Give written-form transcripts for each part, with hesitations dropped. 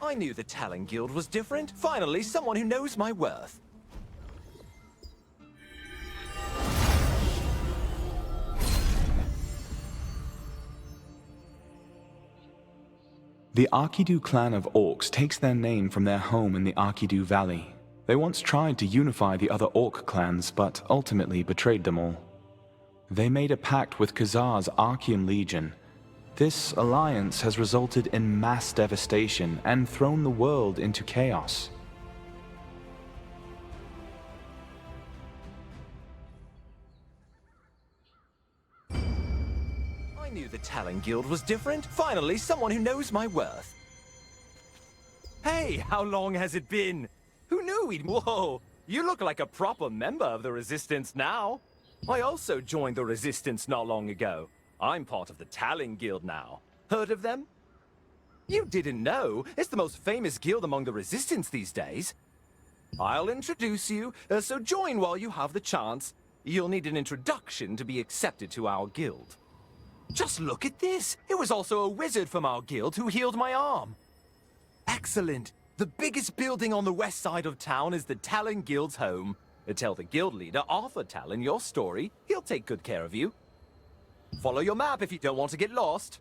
I knew the Talon Guild was different. Finally, someone who knows my worth. The Arkidu clan of orcs takes their name from their home in the Arkidu Valley. They once tried to unify the other orc clans, but ultimately betrayed them all. They made a pact with Khazar's Archean Legion. This alliance has resulted in mass devastation and thrown the world into chaos. I knew the Talon Guild was different. Finally, someone who knows my worth. Hey, how long has it been? Who knew we'd... Whoa, you look like a proper member of the Resistance now. I also joined the Resistance not long ago. I'm part of the Talon Guild now. Heard of them? You didn't know. It's the most famous guild among the Resistance these days. I'll introduce you, so join while you have the chance. You'll need an introduction to be accepted to our guild. Just look at this! It was also a wizard from our guild who healed my arm. Excellent! The biggest building on the west side of town is the Talon Guild's home. Tell the guild leader, Arthur Talon, your story. He'll take good care of you. Follow your map if you don't want to get lost.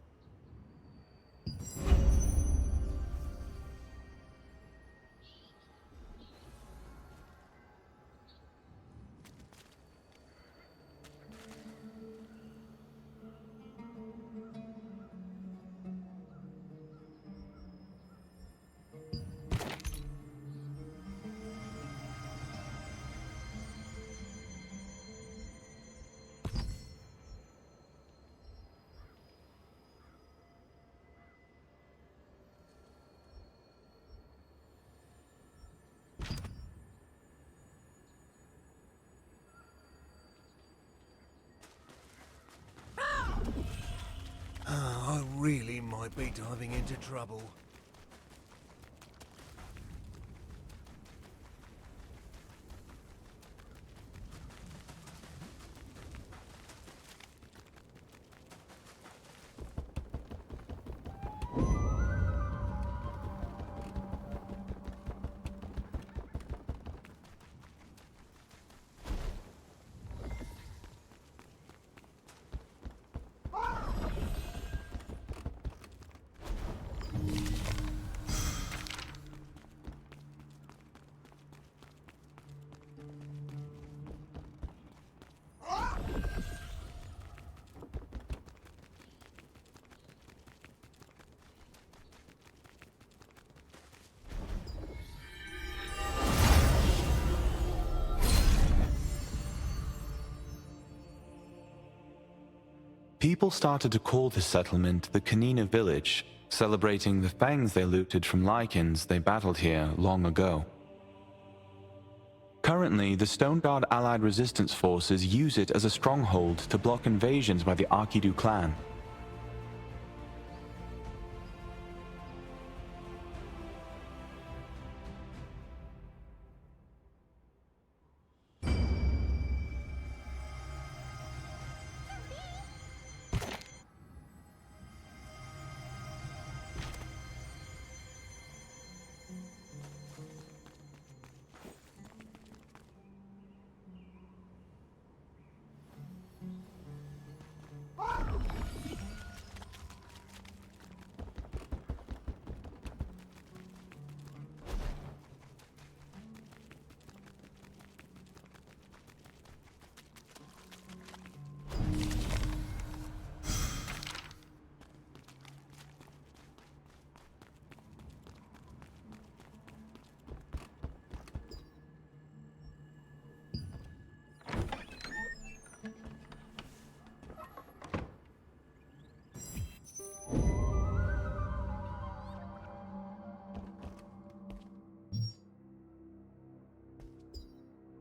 I really might be diving into trouble. People started to call this settlement the Kanina Village, celebrating the fangs they looted from Lycans they battled here long ago. Currently, the Stone Guard allied resistance forces use it as a stronghold to block invasions by the Arkidu clan.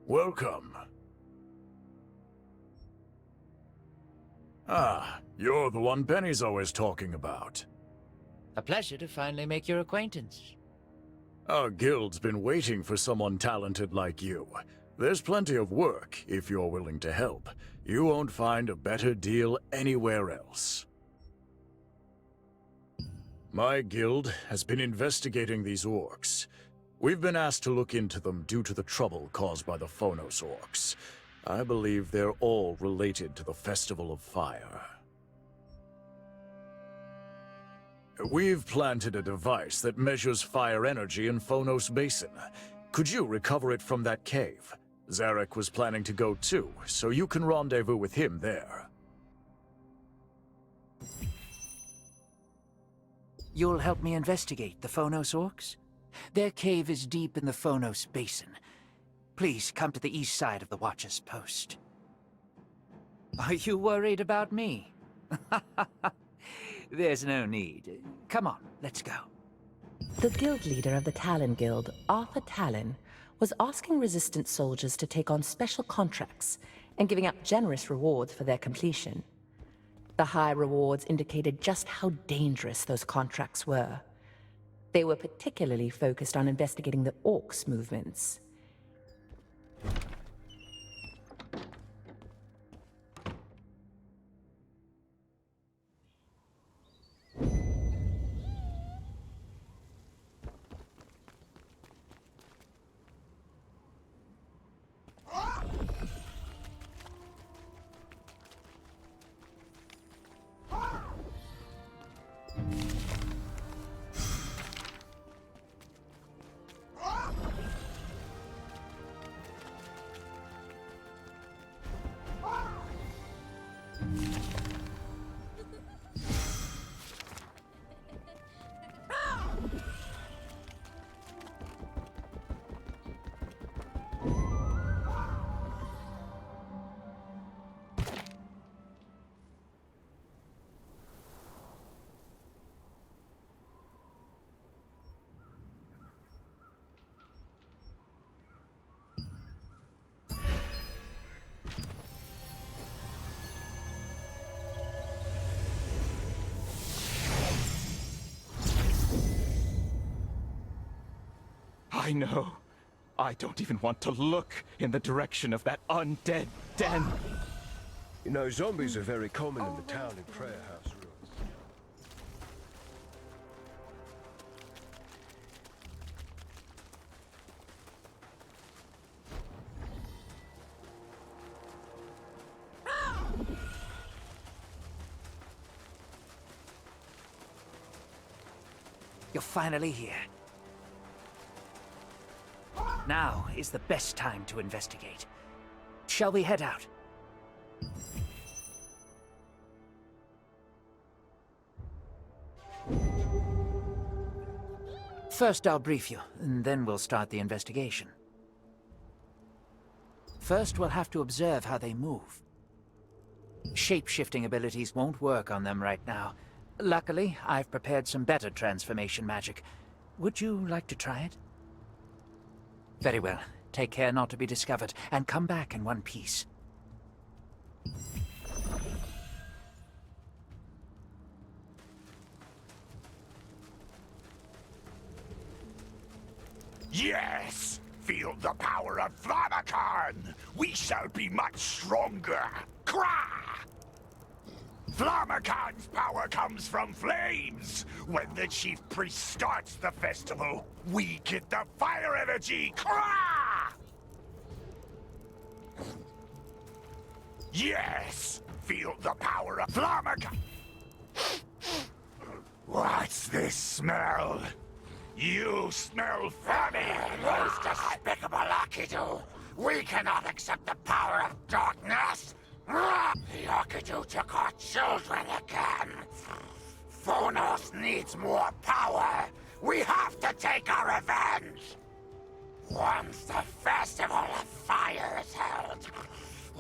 Welcome. Ah, you're the one Penny's always talking about. A pleasure to finally make your acquaintance. Our guild's been waiting for someone talented like you. There's plenty of work, if you're willing to help. You won't find a better deal anywhere else. My guild has been investigating these orcs. We've been asked to look into them due to the trouble caused by the Phonos orcs. I believe they're all related to the Festival of Fire. We've planted a device that measures fire energy in Phonos Basin. Could you recover it from that cave? Zarek was planning to go too, so you can rendezvous with him there. You'll help me investigate the Phonos orcs? Their cave is deep in the Phonos Basin. Please come to the east side of the Watcher's Post. Are you worried about me? There's no need. Come on, let's go. The guild leader of the Talon Guild, Arthur Talon, was asking resistance soldiers to take on special contracts and giving out generous rewards for their completion. The high rewards indicated just how dangerous those contracts were. They were particularly focused on investigating the orcs' movements. I know. I don't even want to look in the direction of that undead den. You know, zombies are very common in the town and prayer house ruins. You're finally here. Now is the best time to investigate. Shall we head out? First, I'll brief you, and then we'll start the investigation. First, we'll have to observe how they move. Shape-shifting abilities won't work on them right now. Luckily, I've prepared some better transformation magic. Would you like to try it? Very well. Take care not to be discovered, and come back in one piece. Yes! Feel the power of Flammakarn! We shall be much stronger! Krah! Flammakarn's power comes from flames! When the chief priest starts the festival, we get the fire energy! Krah! Yes! Feel the power of Flammakarn! What's this smell? You smell famine! Most despicable Akidu! We cannot accept the power of darkness! The Akidu took our children again! Phonos needs more power! We have to take our revenge! Once the Festival of Fire is held,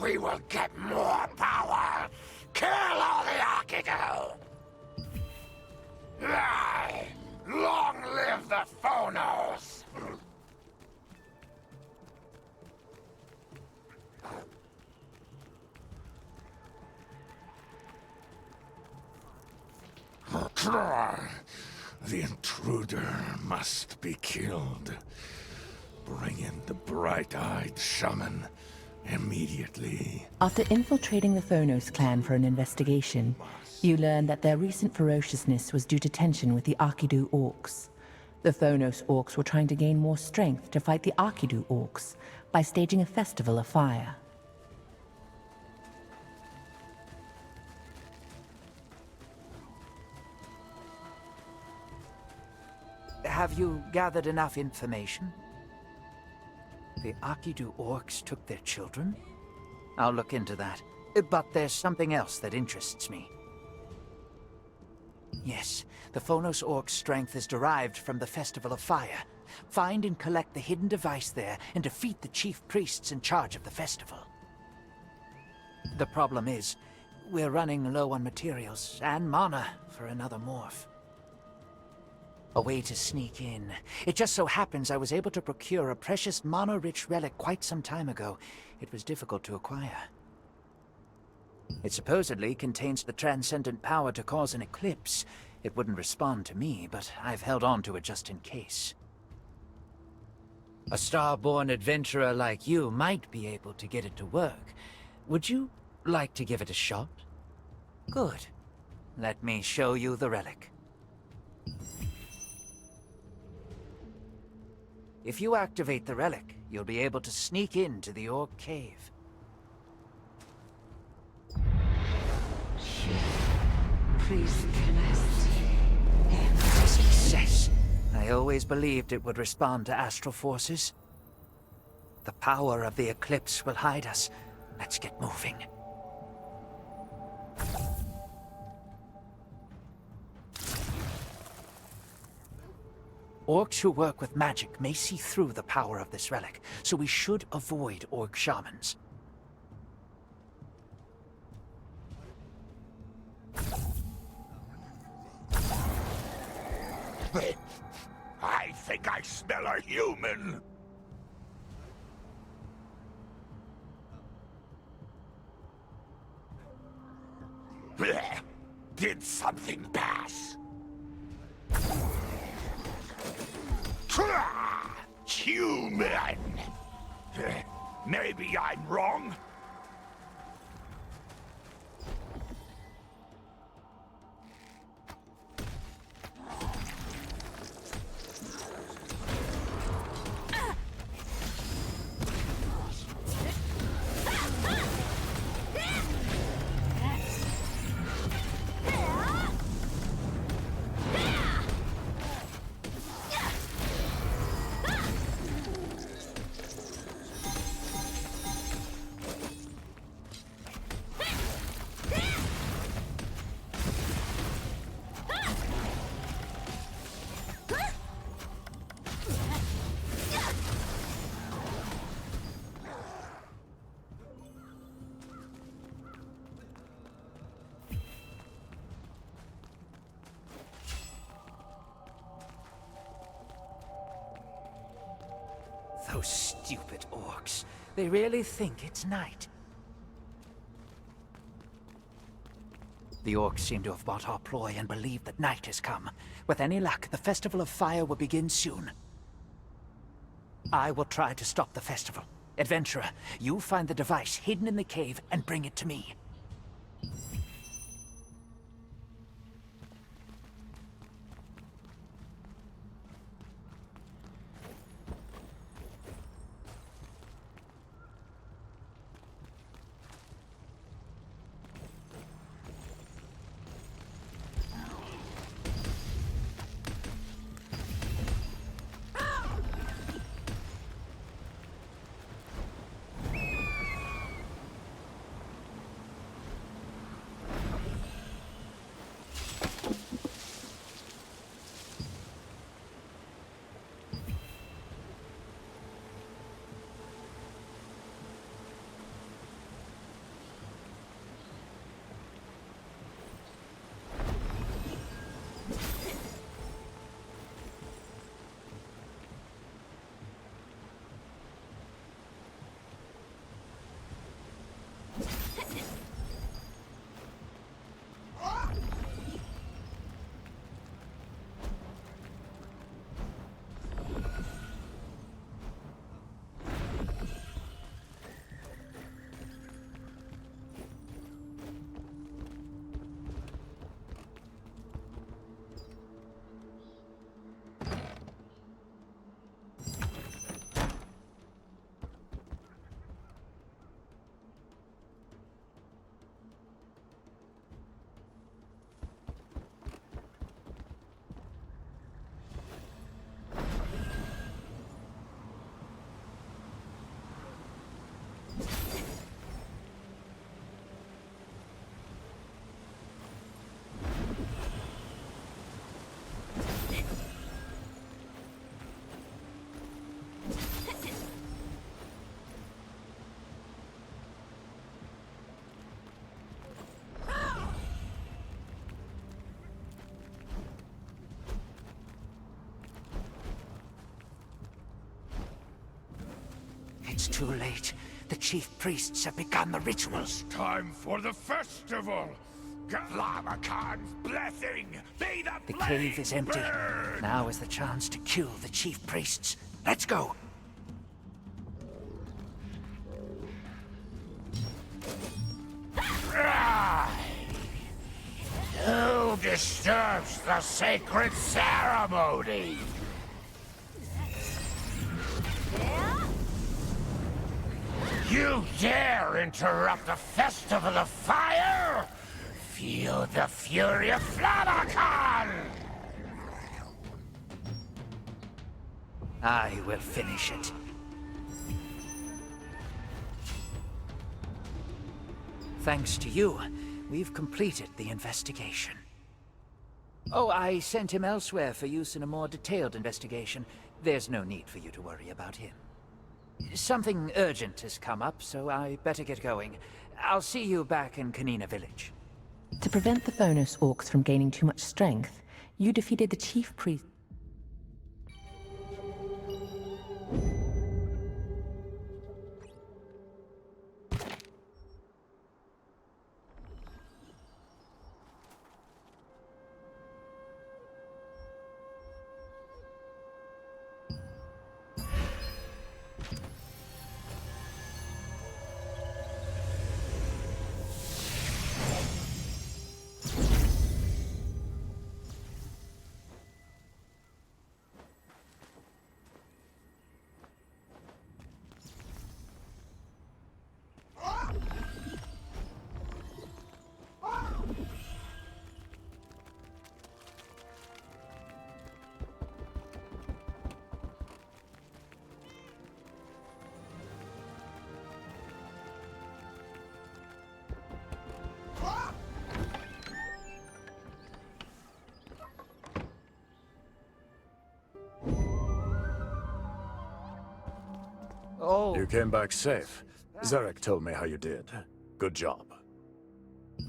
we will get more power! Kill all the Akidu! Aye! Long live the Phonos! The intruder must be killed. Bring in the bright-eyed shaman immediately. After infiltrating the Phonos clan for an investigation, You learn that their recent ferociousness was due to tension with the Arkidu orcs. The Thonos orcs were trying to gain more strength to fight the Arkidu orcs by staging a festival of fire. Have you gathered enough information? The Arkidu orcs took their children? I'll look into that. But there's something else that interests me. Yes, the Thonos orcs' strength is derived from the Festival of Fire. Find and collect the hidden device there and defeat the chief priests in charge of the festival. The problem is, we're running low on materials and mana for another morph. A way to sneak in. It just so happens I was able to procure a precious mana-rich relic quite some time ago. It was difficult to acquire. It supposedly contains the transcendent power to cause an eclipse. It wouldn't respond to me, but I've held on to it just in case. A star-born adventurer like you might be able to get it to work. Would you like to give it a shot? Good. Let me show you the relic. If you activate the relic, you'll be able to sneak into the Orc Cave. Please, can I see? Success. I always believed it would respond to astral forces. The power of the eclipse will hide us. Let's get moving. Orcs who work with magic may see through the power of this relic, so we should avoid orc shamans. I think I smell a human. Blech. Did something pass? Human! Maybe I'm wrong? Those stupid orcs. They really think it's night. The orcs seem to have bought our ploy and believe that night has come. With any luck, the Festival of Fire will begin soon. I will try to stop the festival. Adventurer, you find the device hidden in the cave and bring it to me. It's too late. The chief priests have begun the rituals. Time for the festival! Flammachan's blessing! Be the The cave is empty. Now is the chance to kill the chief priests. Let's go! Who disturbs the sacred ceremony? You dare interrupt the festival of fire? Feel the fury of Flammachan! I will finish it. Thanks to you, we've completed the investigation. Oh, I sent him elsewhere for use in a more detailed investigation. There's no need for you to worry about him. Something urgent has come up, so I better get going. I'll see you back in Kanina village. To prevent the Phonos orcs from gaining too much strength, you defeated the chief priest. Oh, You came back safe. Zarek told me how you did. Good job.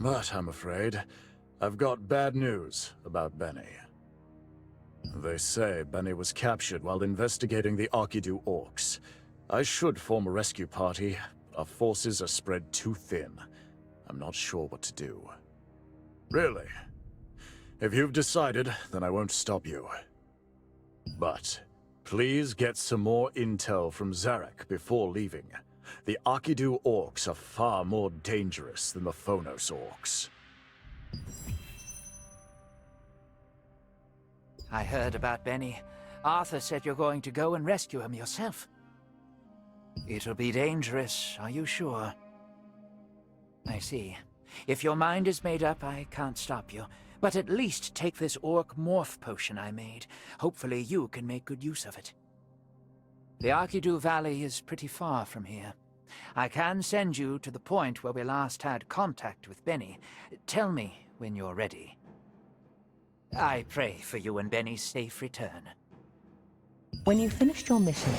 But I'm afraid I've got bad news about Benny. They say Benny was captured while investigating the Arkidu orcs. I should form a rescue party, but our forces are spread too thin. I'm not sure what to do. Really? If you've decided, then I won't stop you. But please get some more intel from Zarek before leaving. The Arkidu orcs are far more dangerous than the Phonos orcs. I heard about Benny. Arthur said you're going to go and rescue him yourself. It'll be dangerous, are you sure? I see. If your mind is made up, I can't stop you. But at least take this orc morph potion I made. Hopefully you can make good use of it. The Arkidu Valley is pretty far from here. I can send you to the point where we last had contact with Benny. Tell me when you're ready. I pray for you and Benny's safe return. When you finished your mission,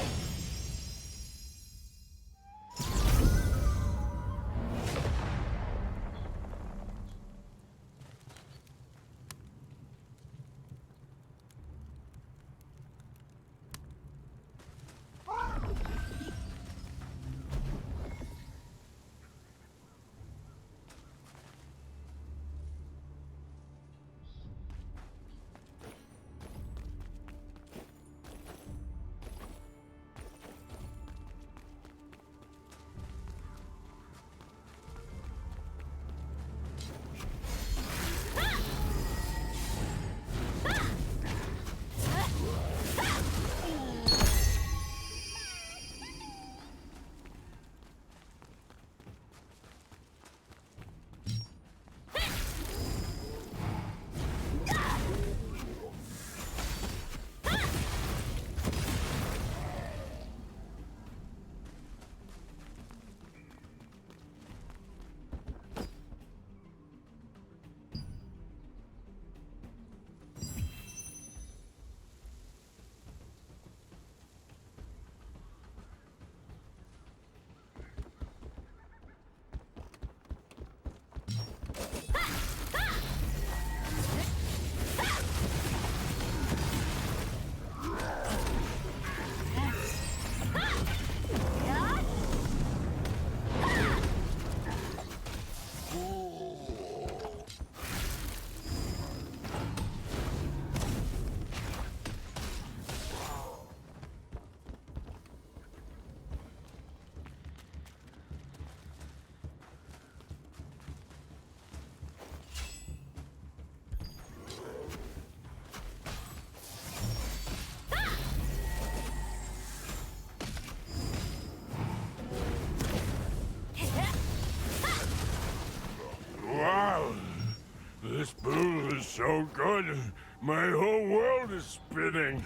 This boo is so good, my whole world is spinning.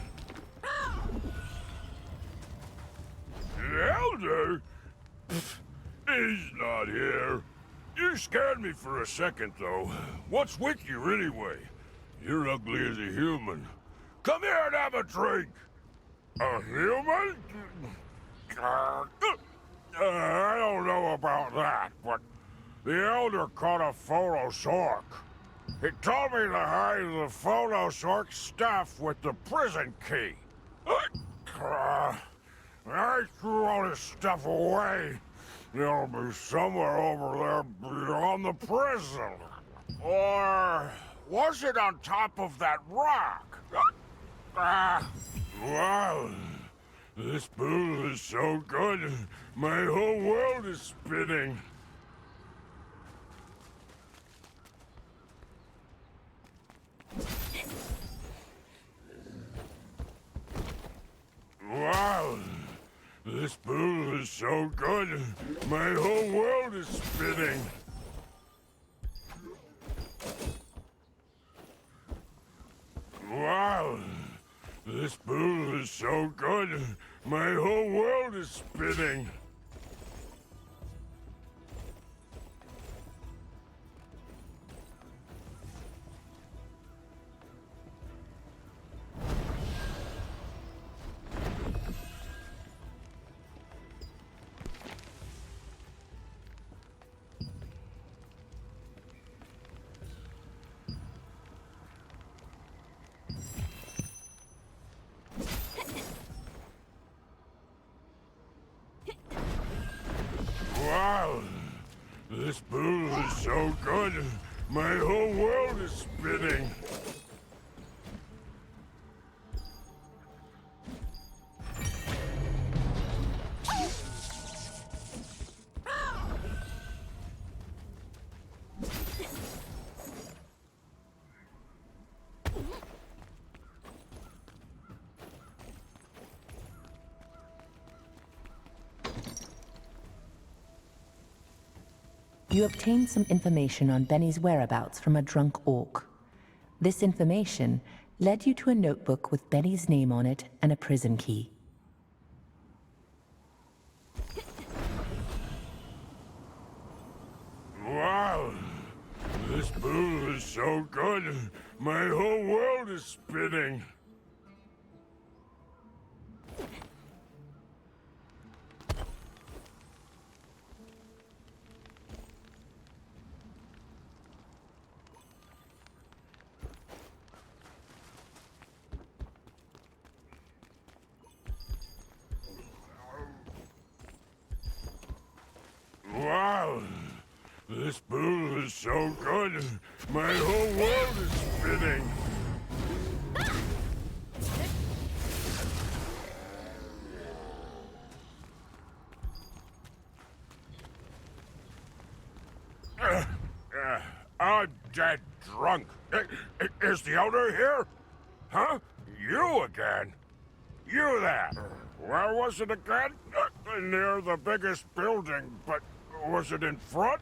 The Elder? Pfft, he's not here. You scared me for a second, though. What's with you, anyway? You're ugly as a human. Come here and have a drink! A human? I don't know about that, but the Elder caught a Phonos Orc. He told me to hide the Phonos Orc stuff with the prison key. I threw all this stuff away. It'll be somewhere over there beyond the prison. Or was it on top of that rock? Wow. This boo is so good, my whole world is spinning. Wow. This boo is so good, my whole world is spinning. Wow. This boo is so good, my whole world is spinning. Wow! This boo is so good, my whole world is spinning. You obtained some information on Benny's whereabouts from a drunk orc. This information led you to a notebook with Benny's name on it and a prison key. Wow! This boo is so good, my whole world is spinning. Wow! This boo is so good, my whole world is spinning. I'm dead drunk. Is the Elder here? Huh? You again? You there? Where was it again? Near the biggest building, but was it in front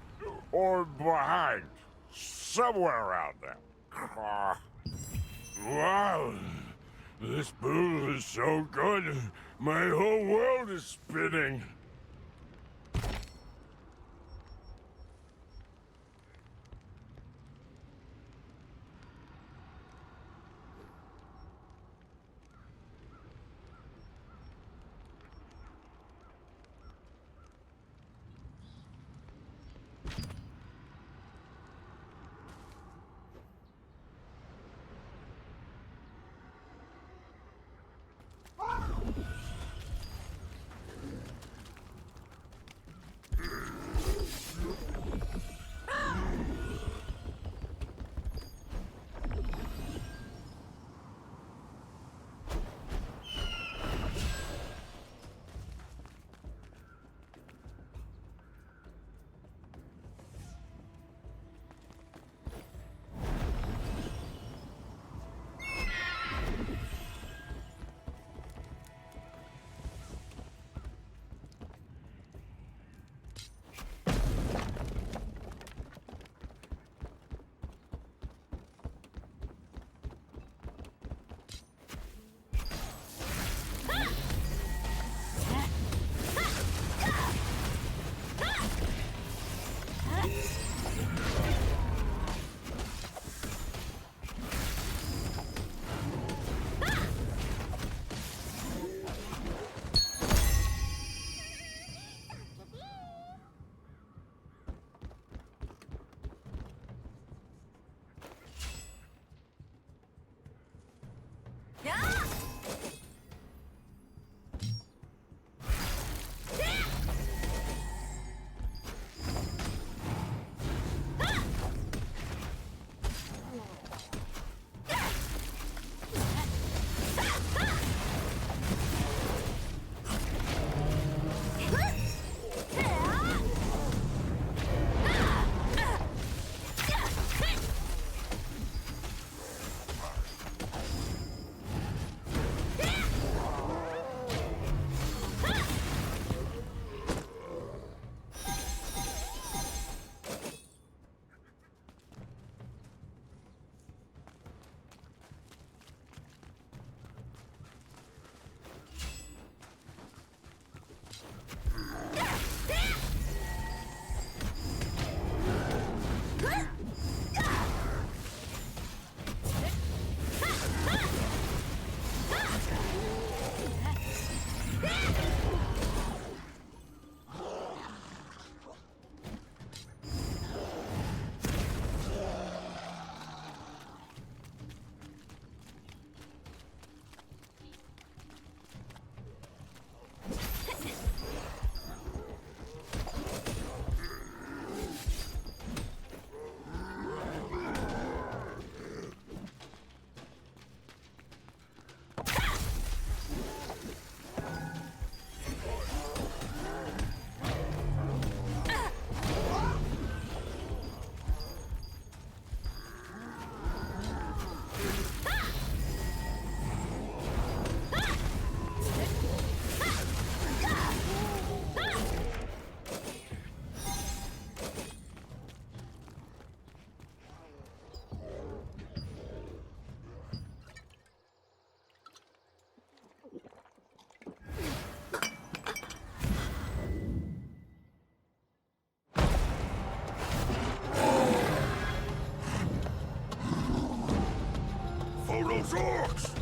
or behind? Somewhere around there. Wow. This boo is so good, my whole world is spinning. those orcs!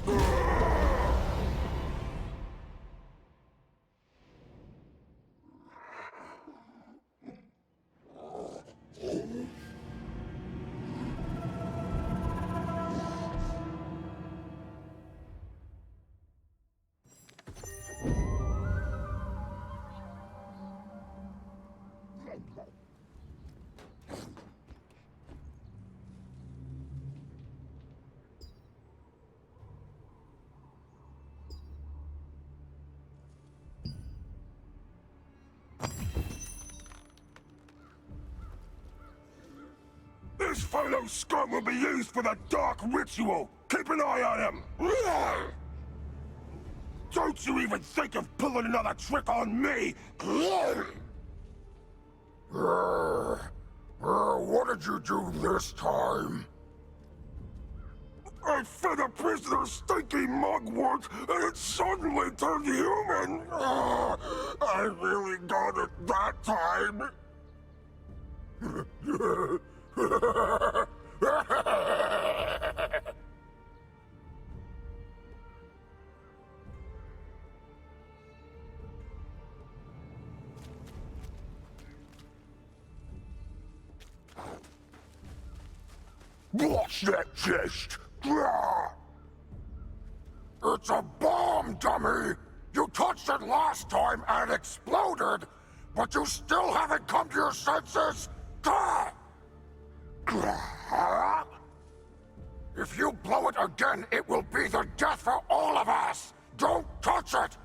This fellow scum will be used for the dark ritual! Keep an eye on him! Don't you even think of pulling another trick on me! What did you do this time? I fed a prisoner stinky mugwort, and it suddenly turned human! I really got it that time! Watch that chest! It's a bomb, dummy! You touched it last time and it exploded, but you still haven't come to your senses! If you blow it again, it will be the death for all of us! Don't touch it!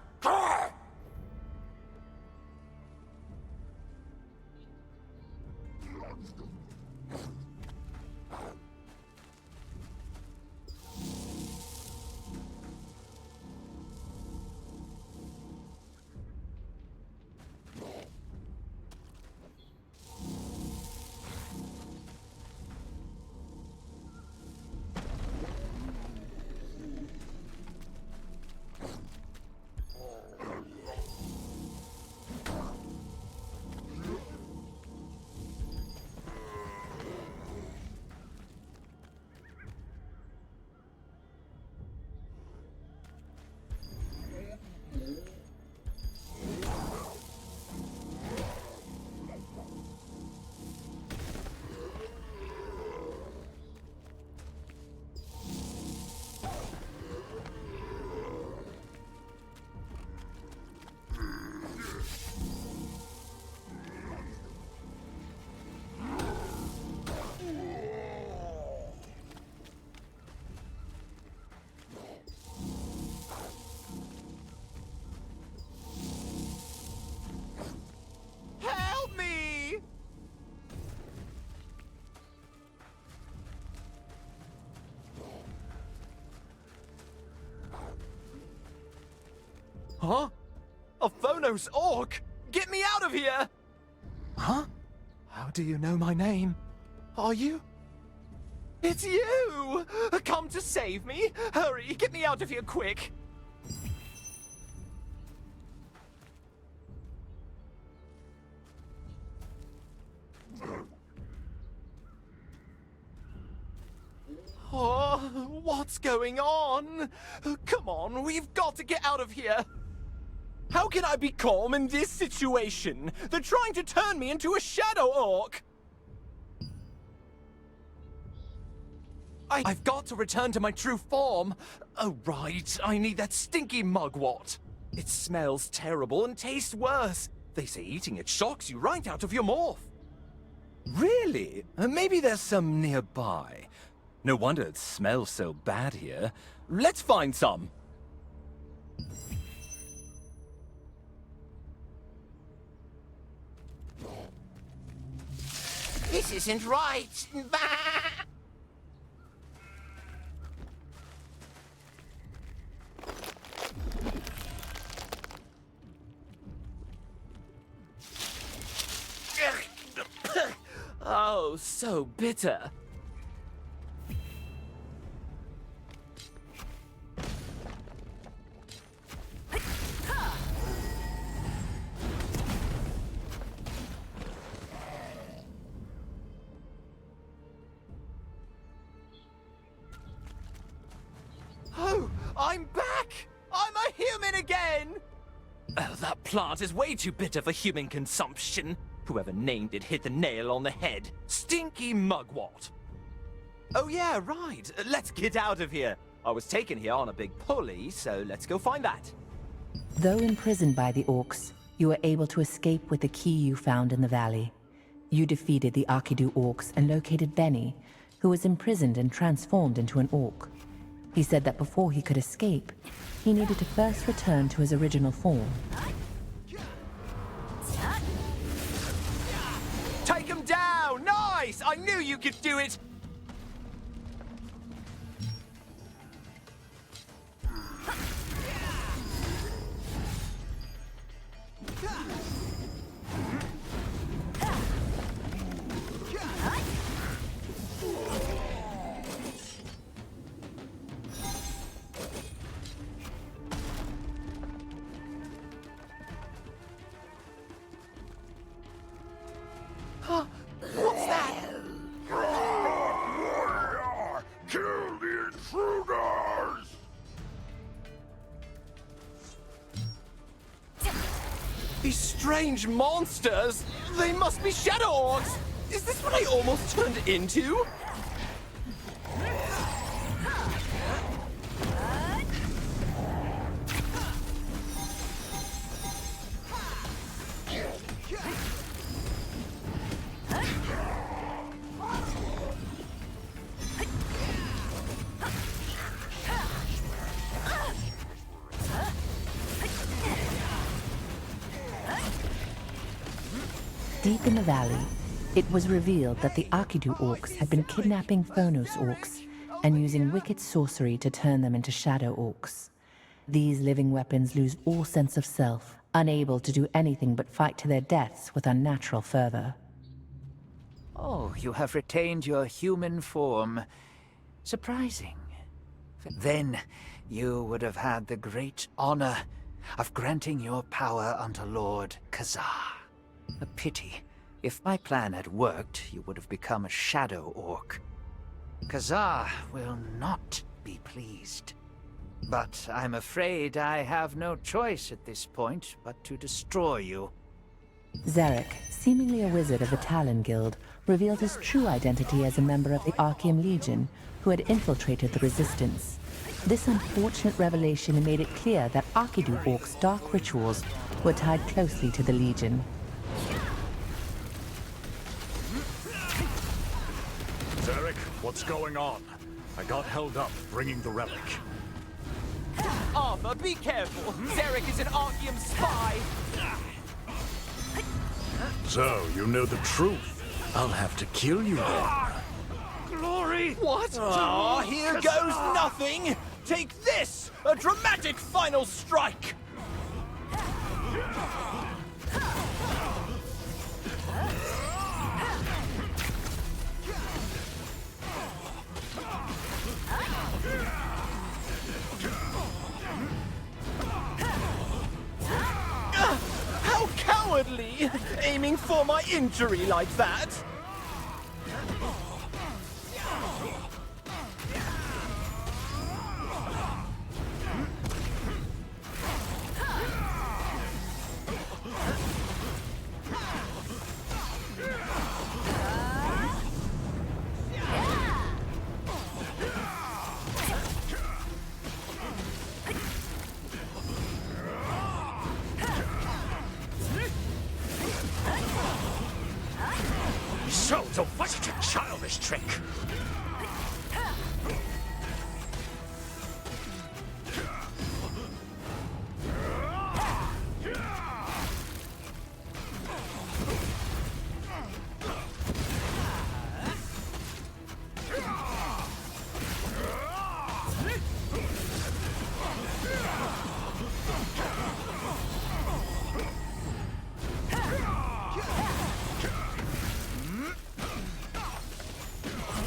Help me! Huh? A Phonos orc? Get me out of here! Huh? How do you know my name? Are you? It's you! Come to save me! Hurry, get me out of here quick! Oh, what's going on? Come on, we've got to get out of here! How can I be calm in this situation? They're trying to turn me into a shadow orc! I've got to return to my true form. Oh, right, I need that stinky mugwort. It smells terrible and tastes worse. They say eating it shocks you right out of your morph. Really? Maybe there's some nearby. No wonder it smells so bad here. Let's find some. This isn't right. Oh, so bitter. I'm back! I'm a human again! Oh, that plant is way too bitter for human consumption. Whoever named it hit the nail on the head. Stinky mugwort. Oh yeah, right. Let's get out of here. I was taken here on a big pulley, so let's go find that. Though imprisoned by the orcs, you were able to escape with the key you found in the valley. You defeated the Arkidu orcs and located Benny, who was imprisoned and transformed into an orc. He said that before he could escape, he needed to first return to his original form. Take him down! Nice! I knew you could do it! What's that? Kill the intruders! These strange monsters! They must be shadow orcs! Is this what I almost turned into? Deep in the valley, it was revealed that the Arkidu orcs had been kidnapping Phonos orcs and using wicked sorcery to turn them into shadow orcs. These living weapons lose all sense of self, unable to do anything but fight to their deaths with unnatural fervor. Oh, you have retained your human form. Surprising. Then you would have had the great honor of granting your power unto Lord Khazar. A pity. If my plan had worked, you would have become a shadow orc. Khazar will not be pleased. But I'm afraid I have no choice at this point but to destroy you. Zarek, seemingly a wizard of the Talon Guild, revealed his true identity as a member of the Archeum Legion who had infiltrated the Resistance. This unfortunate revelation made it clear that Arkidu orcs' dark rituals were tied closely to the Legion. Zarek, what's going on? I got held up bringing the relic. Arthur, be careful! Zarek is an Archeum spy! So, you know the truth. I'll have to kill you then. Glory! What? Oh, here goes nothing! Take this! A dramatic final strike! How cowardly! Aiming for my injury like that! So such a childish trick!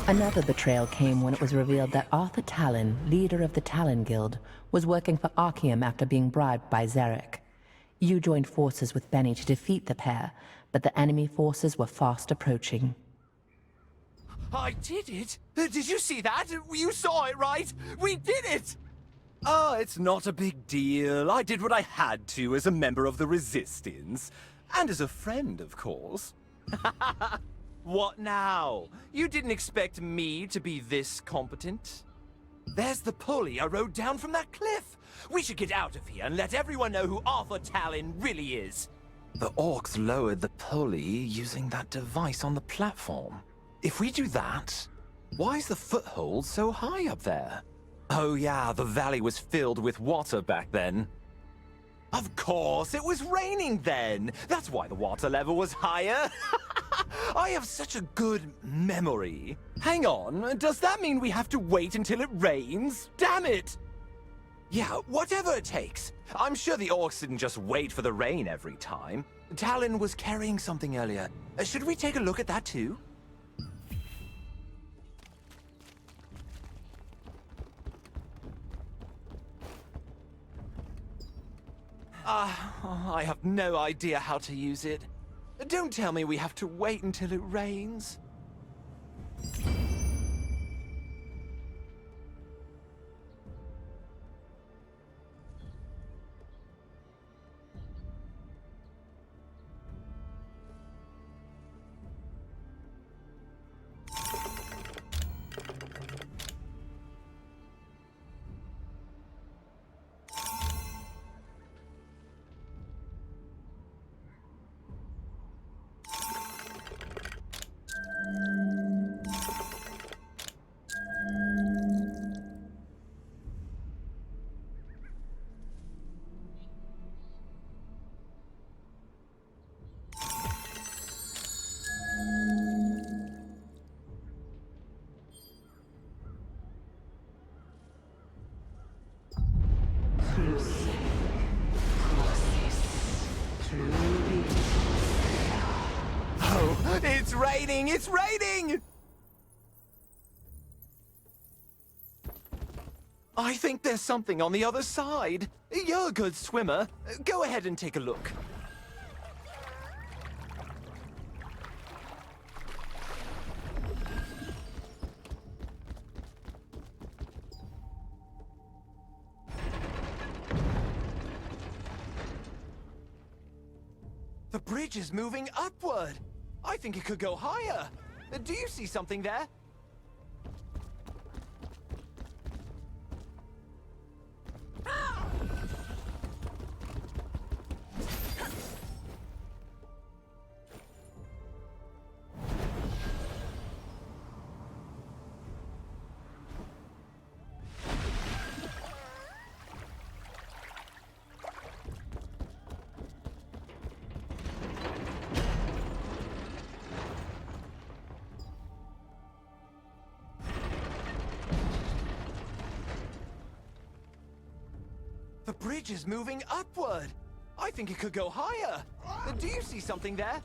Another betrayal came when it was revealed that Arthur Talon, leader of the Talon Guild, was working for Archeum after being bribed by Zarek. You joined forces with Benny to defeat the pair, but the enemy forces were fast approaching. I did it! Did you see that? You saw it, right? We did it! Oh, it's not a big deal. I did what I had to as a member of the Resistance. And as a friend, of course. What now? You didn't expect me to be this competent? There's the pulley I rode down from that cliff. We should get out of here and let everyone know who Arthur Talon really is. The orcs lowered the pulley using that device on the platform. If we do that, why is the foothold so high up there? Oh yeah, the valley was filled with water back then. Of course, it was raining then. That's why the water level was higher. I have such a good memory. Hang on, does that mean we have to wait until it rains? Damn it! Yeah, whatever it takes. I'm sure the orcs didn't just wait for the rain every time. Talon was carrying something earlier. Should we take a look at that too? I have no idea how to use it. Don't tell me we have to wait until it rains. Oh, it's raining! It's raining! I think there's something on the other side. You're a good swimmer. Go ahead and take a look. The bridge is moving upward. I think it could go higher. Do you see something there? The bridge is moving upward. I think it could go higher. Do you see something there?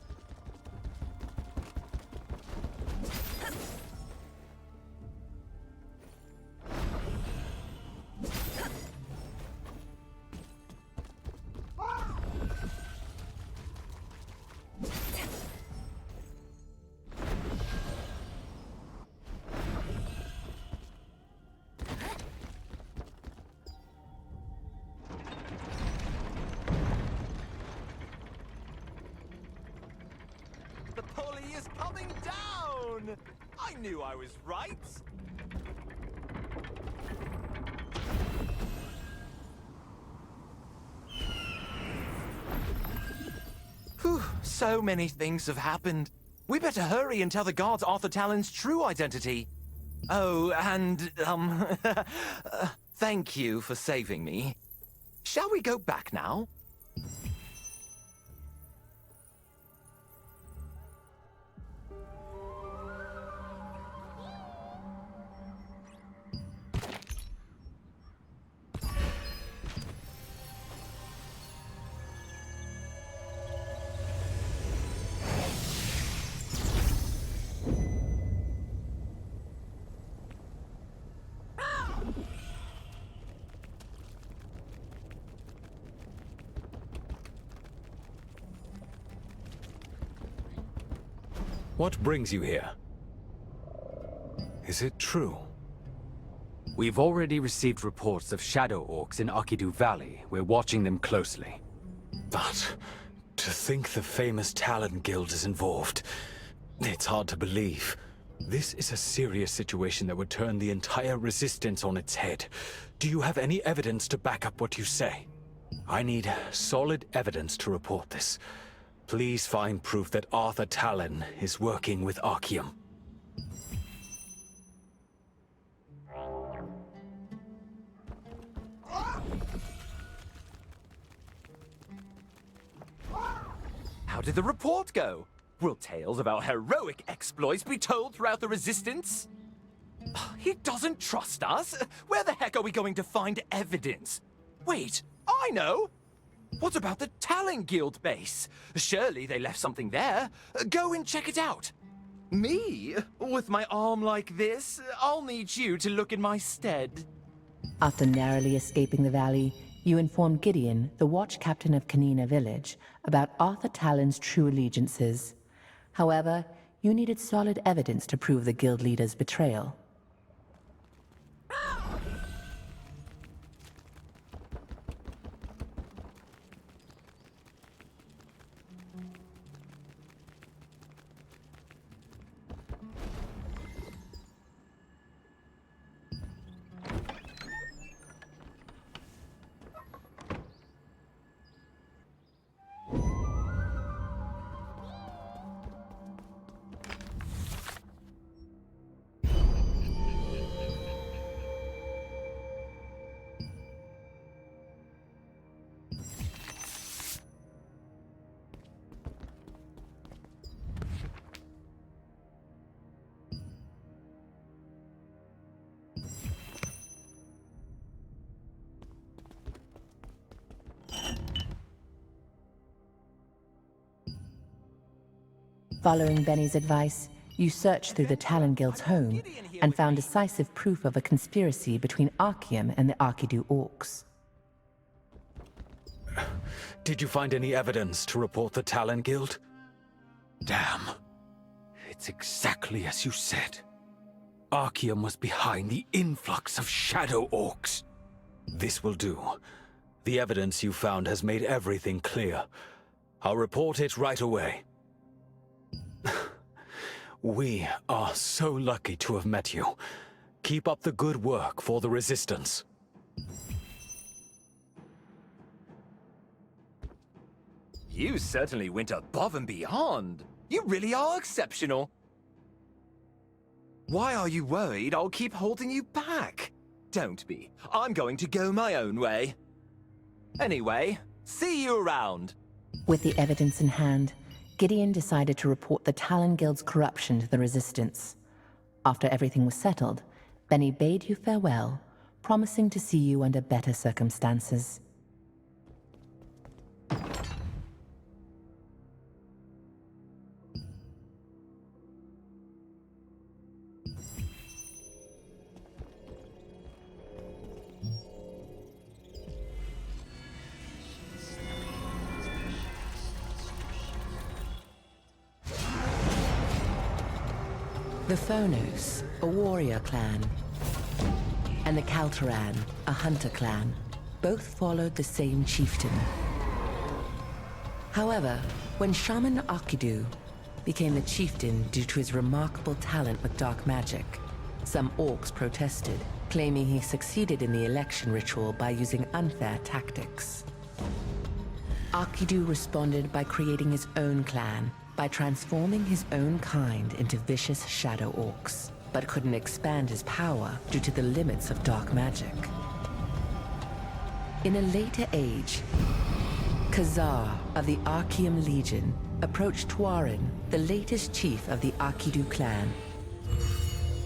The pulley is coming down! I knew I was right! Whew, so many things have happened. We better hurry and tell the guards Arthur Talon's true identity. Oh, and, thank you for saving me. Shall we go back now? What brings you here? Is it true? We've already received reports of shadow orcs in Akidu Valley. We're watching them closely. But to think the famous Talon Guild is involved, it's hard to believe. This is a serious situation that would turn the entire resistance on its head. Do you have any evidence to back up what you say? I need solid evidence to report this. Please find proof that Arthur Talon is working with Archeum. How did the report go? Will tales of our heroic exploits be told throughout the Resistance? He doesn't trust us. Where the heck are we going to find evidence? Wait, I know! What about the Talon Guild base? Surely they left something there. Go and check it out. Me? With my arm like this? I'll need you to look in my stead. After narrowly escaping the valley, you inform Gideon, the watch captain of Kanina village, about Arthur Talon's true allegiances. However, you needed solid evidence to prove the guild leader's betrayal. Following Benny's advice, you searched through the Talon Guild's home and found decisive proof of a conspiracy between Archeum and the Arkidu Orcs. Did you find any evidence to report the Talon Guild? Damn. It's exactly as you said. Archeum was behind the influx of shadow orcs. This will do. The evidence you found has made everything clear. I'll report it right away. We are so lucky to have met you. Keep up the good work for the Resistance. You certainly went above and beyond. You really are exceptional. Why are you worried I'll keep holding you back? Don't be. I'm going to go my own way. Anyway, see you around. With the evidence in hand, Gideon decided to report the Talon Guild's corruption to the Resistance. After everything was settled, Benny bade you farewell, promising to see you under better circumstances. The Phonos, a warrior clan, and the Caltaran, a hunter clan, both followed the same chieftain. However, when Shaman Akidu became the chieftain due to his remarkable talent with dark magic, some orcs protested, claiming he succeeded in the election ritual by using unfair tactics. Akidu responded by creating his own clan, by transforming his own kind into vicious shadow orcs, but couldn't expand his power due to the limits of dark magic. In a later age, Khazar of the Archeum Legion approached Tuarin, the latest chief of the Akidu clan.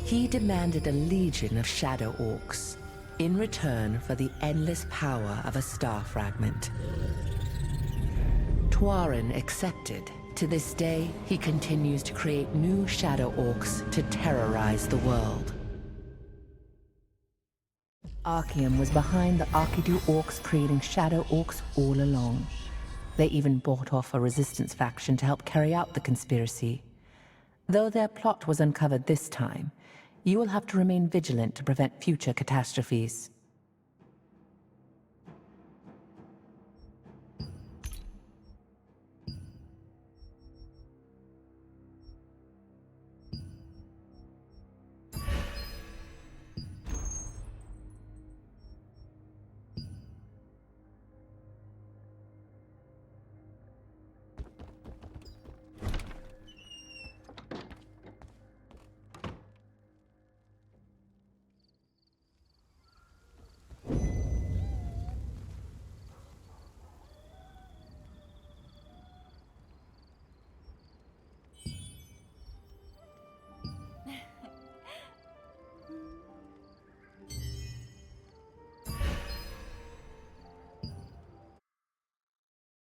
He demanded a legion of shadow orcs in return for the endless power of a star fragment. Tuarin accepted. To this day, he continues to create new shadow orcs to terrorize the world. Archeum was behind the Akidu orcs creating shadow orcs all along. They even bought off a resistance faction to help carry out the conspiracy. Though their plot was uncovered this time, you will have to remain vigilant to prevent future catastrophes.